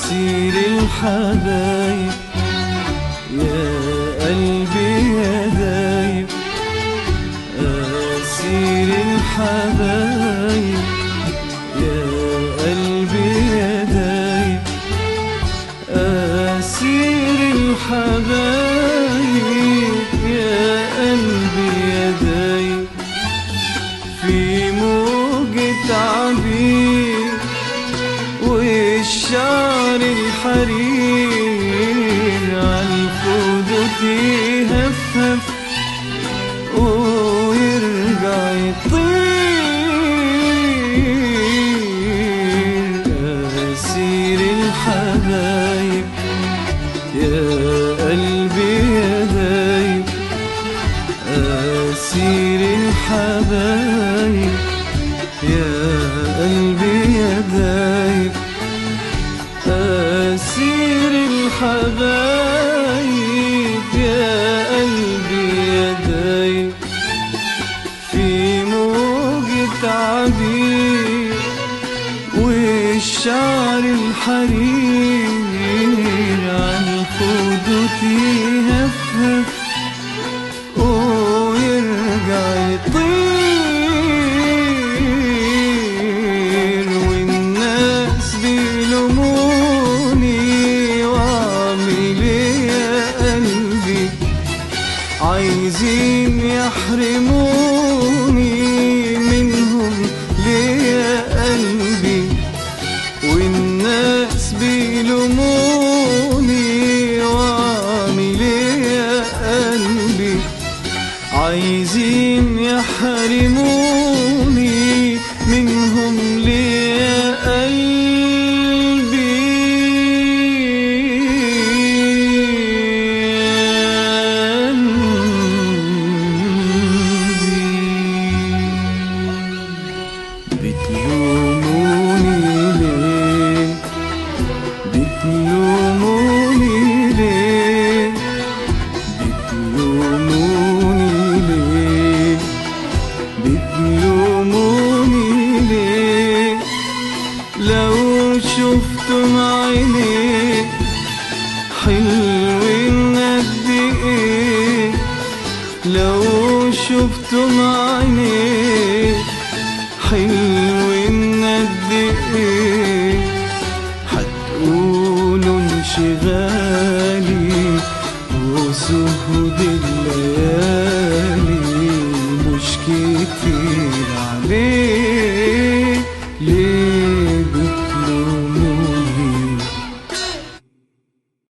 أسير الحبايب يا قلبي يا دايب، أسير الحبايب يا قلبي يا دايب، أسير الحبايب يا قلبي يا دايب، في موجة عبير والشعر الحرير عالخدود يهفهف ويرجع يطير، أسير الحبايب يا قلبي يا دايب، أسير الحبايب يا قلبي يا دايب، أسير الحبايب يا قلبي يا دايب، في موجة عبير والشعر الحرير عالخدود يهفهف ويرجع يطير، والناس بيلوموني واعمل ايه يا قلبي، عايزين يحرموني منهم ليه يا قلبي، والناس بيلوموني واعمل ايه يا قلبي، عايزين يحرموني منهم ليه يا قلبي، بتلوموني ليه، بتلوموني ليه، بتلوموني ليه، بتلوموني ليه، لو شفتم عينيك حلوين قد ايه، لو شفتم عينيك حلوين